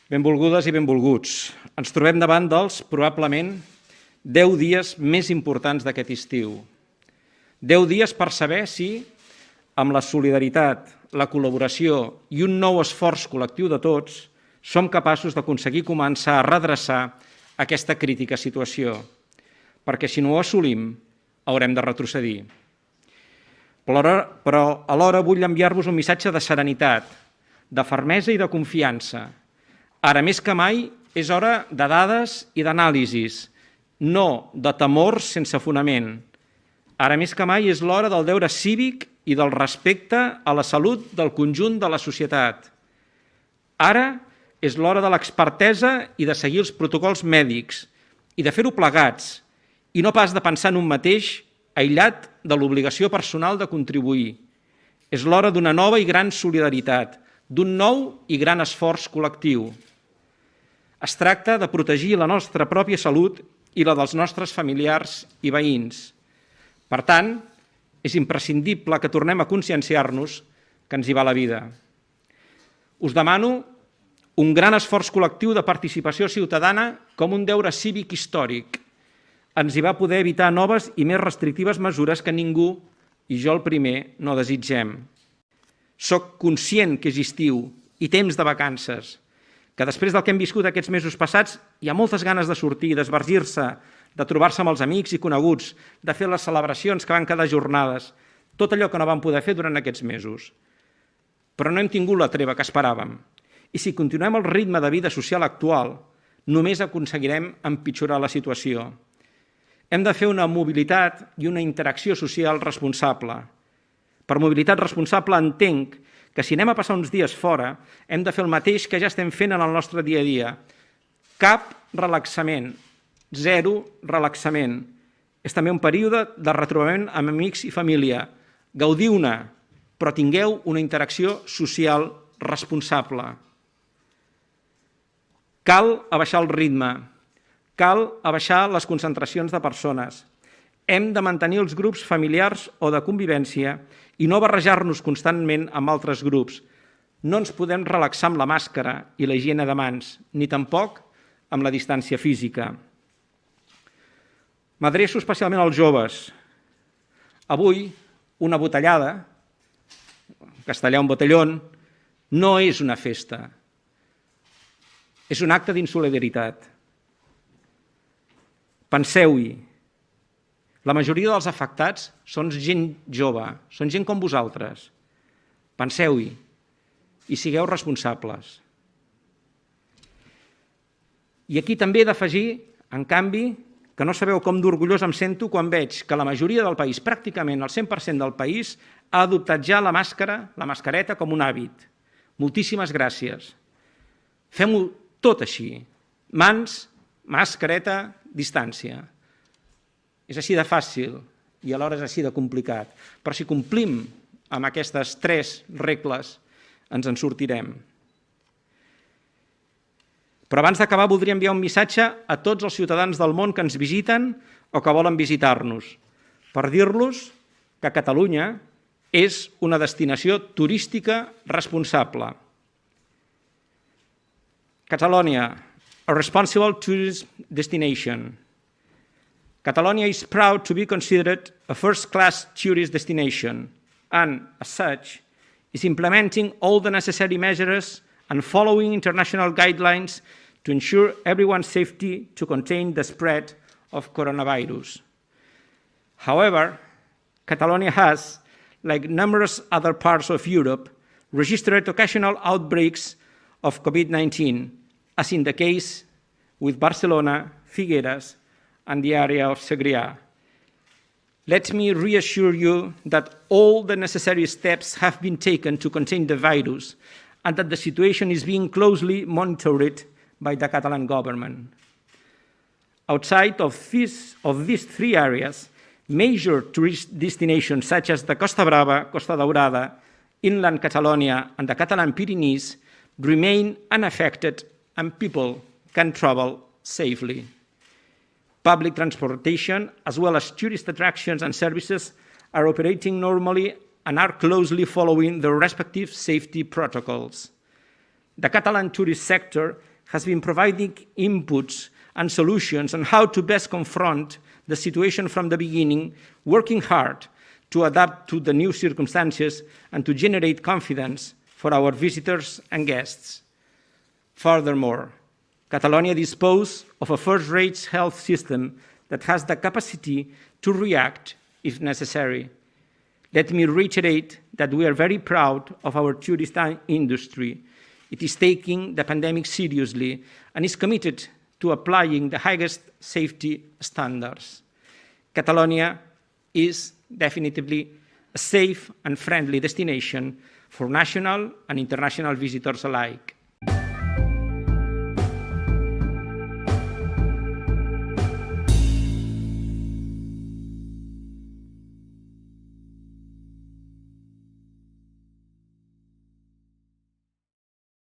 Benvolgudes i benvolguts. Ens trobem davant dels, probablement, 10 dies més importants d'aquest estiu. 10 dies per saber si, amb la solidaritat, la col·laboració i un nou esforç col·lectiu de tots, som capaços d'aconseguir començar a redreçar aquesta crítica situació, perquè si no ho assolim, haurem de retrocedir. Però alhora vull enviar-vos un missatge de serenitat, de fermesa i de confiança. Ara més que mai és hora de dades i d'anàlisis, no de temors sense fonament. Ara més que mai és l'hora del deure cívic i del respecte a la salut del conjunt de la societat. Ara és l'hora de l'expertesa i de seguir els protocols mèdics i de fer-ho plegats i no pas de pensar en un mateix aïllat de l'obligació personal de contribuir. És l'hora d'una nova i gran solidaritat, d'un nou i gran esforç col·lectiu. Es tracta de protegir la nostra pròpia salut i la dels nostres familiars i veïns. Per tant, és imprescindible que tornem a conscienciar-nos que ens hi va la vida. Us demano un gran esforç col·lectiu de participació ciutadana com un deure cívic històric. Ens hi va poder evitar noves i més restrictives mesures que ningú, i jo el primer, no desitgem. Soc conscient que és estiu i temps de vacances, que després del que hem viscut aquests mesos passats hi ha moltes ganes de sortir, d'esbargir-se, de trobar-se amb els amics i coneguts, de fer les celebracions que van quedar jornades, tot allò que no vam poder fer durant aquests mesos. Però no hem tingut la treva que esperàvem. I si continuem el ritme de vida social actual, només aconseguirem empitjorar la situació. Hem de fer una mobilitat i una interacció social responsable. Per mobilitat responsable entenc que si anem a passar uns dies fora, hem de fer el mateix que ja estem fent en el nostre dia a dia. Cap relaxament, zero relaxament. És també un període de retrobament amb amics i família. Gaudiu-ne, però tingueu una interacció social responsable. Cal abaixar el ritme, cal abaixar les concentracions de persones. Hem de mantenir els grups familiars o de convivència i no barrejar-nos constantment amb altres grups. No ens podem relaxar amb la màscara i la higiene de mans, ni tampoc amb la distància física. M'adreço especialment als joves. Avui, una botellada, en castellà un botellón, no és una festa. És un acte d'insolidaritat. Penseu-hi. La majoria dels afectats són gent jove, són gent com vosaltres. Penseu-hi i sigueu responsables. I aquí també he d'afegir, en canvi, que no sabeu com d'orgullós em sento quan veig que la majoria del país, pràcticament el 100% del país, ha adoptat ja la mascareta, com un hàbit. Moltíssimes gràcies. Fem-ho tot així. Mans, mascareta, distància. És així de fàcil i alhora és així de complicat. Però si complim amb aquestes 3 regles, ens en sortirem. Però abans d'acabar voldria enviar un missatge a tots els ciutadans del món que ens visiten o que volen visitar-nos, per dir-los que Catalunya és una destinació turística responsable. Catalonia, a responsible tourist destination. Catalonia is proud to be considered a first-class tourist destination and, as such, is implementing all the necessary measures and following international guidelines to ensure everyone's safety to contain the spread of coronavirus. However, Catalonia has, like numerous other parts of Europe, registered occasional outbreaks of COVID-19, as in the case with Barcelona, Figueres, and the area of Segrià. Let me reassure you that all the necessary steps have been taken to contain the virus and that the situation is being closely monitored by the Catalan government. Outside of these 3 areas, major tourist destinations such as the Costa Brava, Costa Daurada, inland Catalonia, and the Catalan Pyrenees remain unaffected and people can travel safely. Public transportation, as well as tourist attractions and services, are operating normally and are closely following their respective safety protocols. The Catalan tourist sector has been providing inputs and solutions on how to best confront the situation from the beginning, working hard to adapt to the new circumstances and to generate confidence for our visitors and guests. Furthermore, Catalonia disposes of a first-rate health system that has the capacity to react if necessary. Let me reiterate that we are very proud of our tourist industry. It is taking the pandemic seriously and is committed to applying the highest safety standards. Catalonia is definitely a safe and friendly destination for national and international visitors alike.